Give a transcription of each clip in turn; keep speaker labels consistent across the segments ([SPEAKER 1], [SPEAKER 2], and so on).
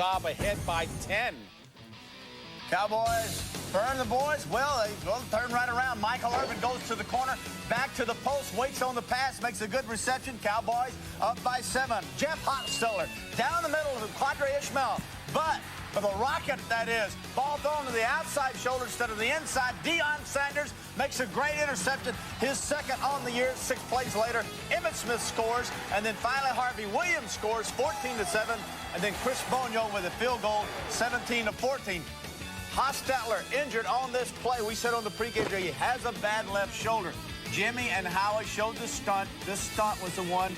[SPEAKER 1] Job ahead by 10.
[SPEAKER 2] Cowboys burn the boys. Well, they turn right around. Michael Irvin goes to the corner, back to the post, waits on the pass, makes a good reception. Cowboys up by 7. Jeff Hostetler down the middle of Quadre Ishmael. But for the rocket, that is, ball thrown to the outside shoulder instead of the inside. Deion Sanders makes a great interception, his second on the year. 6 plays later, Emmitt Smith scores, and then finally Harvey Williams scores 14-7, and then Chris Bonio with a field goal, 17-14. Hostetler injured on this play. We said on the pregame day he has a bad left shoulder. Jimmy and Howie showed the stunt. This stunt was the one,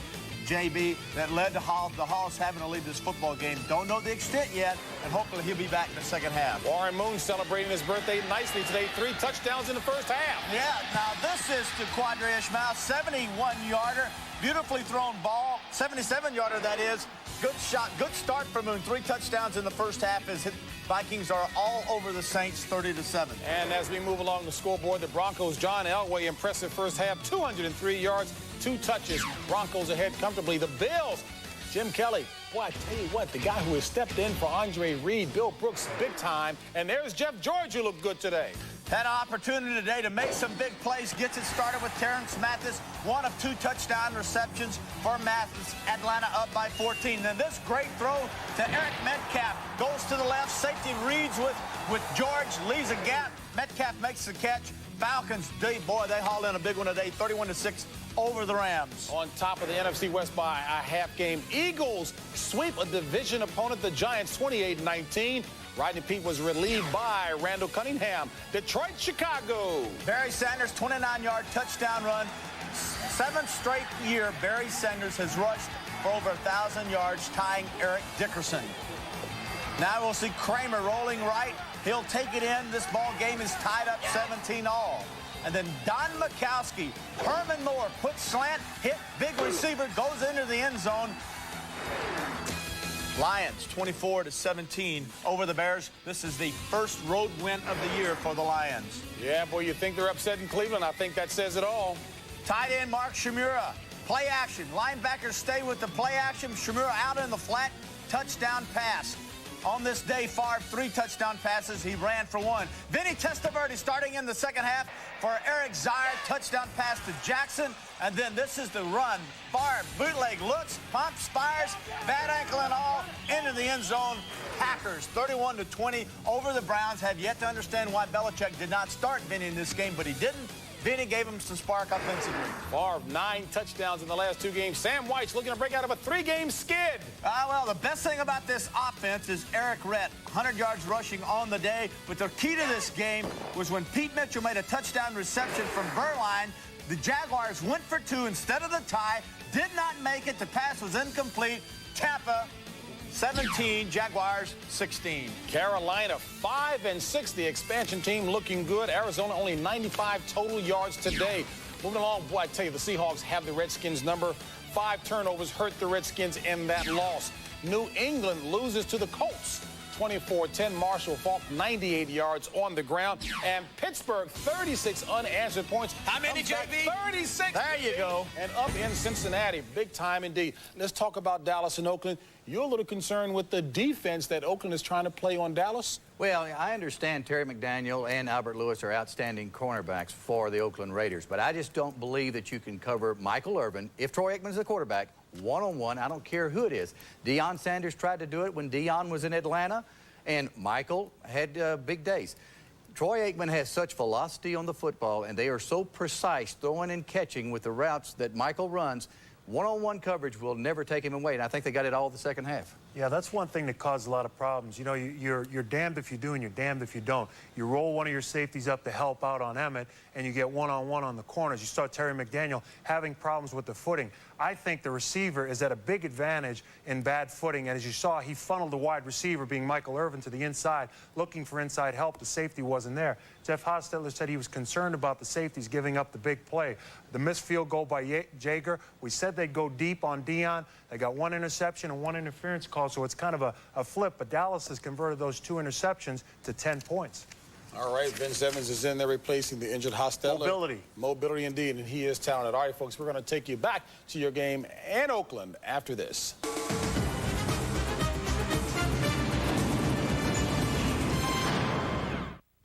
[SPEAKER 2] JB, that led to the Hawks having to leave this football game. Don't know the extent yet, and hopefully he'll be back in the second half.
[SPEAKER 1] Warren Moon celebrating his birthday nicely today. 3 touchdowns in the first half.
[SPEAKER 2] Yeah, now this is to Quadre Ishmael, 71-yarder, beautifully thrown ball, 77-yarder that is. Good shot, good start for Moon. 3 touchdowns in the first half. His Vikings are all over the Saints, 30-7.
[SPEAKER 1] And as we move along the scoreboard, the Broncos, John Elway, impressive first half, 203 yards, 2 touches. Broncos ahead comfortably. The Bills, Jim Kelly. Boy, I tell you what, the guy who has stepped in for Andre Reed, Bill Brooks, big time. And there's Jeff George, who looked good today.
[SPEAKER 2] Had an opportunity today to make some big plays. Gets it started with Terrence Mathis. 1 of 2 touchdown receptions for Mathis. Atlanta up by 14. Then this great throw to Eric Metcalf. Goes to the left. Safety reads with George. Leaves a gap. Metcalf makes the catch. Falcons, boy, they haul in a big one today. 31-6 over the Rams.
[SPEAKER 1] On top of the NFC West by a half game. Eagles sweep a division opponent, the Giants, 28-19. Rodney Peete was relieved by Randall Cunningham. Detroit, Chicago.
[SPEAKER 2] Barry Sanders, 29-yard touchdown run. 7th straight year Barry Sanders has rushed for over 1,000 yards, tying Eric Dickerson. Now we'll see Kramer rolling right. He'll take it in. This ball game is tied up 17-all. And then Don Mikowski, Herman Moore, puts slant, hit, big receiver, goes into the end zone. Lions 24-17 over the Bears. This is the first road win of the year for the Lions.
[SPEAKER 1] Yeah, boy, you think they're upset in Cleveland. I think that says it all.
[SPEAKER 2] Tight end Mark Shimura. Play action. Linebackers stay with the play action. Shimura out in the flat. Touchdown pass. On this day, Favre, 3 touchdown passes. He ran for 1. Vinny Testaverde starting in the second half for Eric Zire. Touchdown pass to Jackson. And then this is the run. Favre, bootleg, looks, pumps, fires, bad ankle and all, into the end zone. Packers, 31-20 over the Browns. Have yet to understand why Belichick did not start Vinny in this game, but he didn't. Vinny gave him some spark offensively.
[SPEAKER 1] Favre, 9 touchdowns in the last 2 games. Sam White's looking to break out of a 3-game skid.
[SPEAKER 2] Well, the best thing about this offense is Eric Rett, 100 yards rushing on the day. But the key to this game was when Pete Mitchell made a touchdown reception from Berline. The Jaguars went for 2 instead of the tie. Did not make it. The pass was incomplete. Tampa 17, Jaguars 16.
[SPEAKER 1] Carolina 5-6. The expansion team looking good. Arizona only 95 total yards today. Moving along, boy, I tell you, the Seahawks have the Redskins number. 5 turnovers hurt the Redskins in that loss. New England loses to the Colts. 24-10. Marshall Faulk, 98 yards on the ground. And Pittsburgh, 36 unanswered points.
[SPEAKER 2] How many, JB?
[SPEAKER 1] 36.
[SPEAKER 2] There you go.
[SPEAKER 1] And up in Cincinnati, big time indeed. Let's talk about Dallas and Oakland. You're a little concerned with the defense that Oakland is trying to play on Dallas?
[SPEAKER 3] Well, I understand Terry McDaniel and Albert Lewis are outstanding cornerbacks for the Oakland Raiders, but I just don't believe that you can cover Michael Irvin, if Troy Aikman's the quarterback, one-on-one. I don't care who it is. Deion Sanders tried to do it when Deion was in Atlanta, and Michael had big days. Troy Aikman has such velocity on the football, and they are so precise throwing and catching with the routes that Michael runs. One-on-one coverage will never take him away, and I think they got it all the second half.
[SPEAKER 4] Yeah, that's one thing that caused a lot of problems. You know, you're damned if you do and you're damned if you don't. You roll one of your safeties up to help out on Emmett, and you get one-on-one on the corners. You saw Terry McDaniel having problems with the footing. I think the receiver is at a big advantage in bad footing, and as you saw, he funneled the wide receiver, being Michael Irvin, to the inside, looking for inside help. The safety wasn't there. Jeff Hostetler said he was concerned about the safeties giving up the big play. The missed field goal by Jaeger, we said they'd go deep on Deion. They got 1 interception and 1 interference call, so it's kind of a flip, but Dallas has converted those 2 interceptions to 10 points.
[SPEAKER 1] All right, Vince Evans is in there replacing the injured Hostetler.
[SPEAKER 4] Mobility.
[SPEAKER 1] Mobility indeed, and he is talented. All right, folks, we're going to take you back to your game in Oakland after this.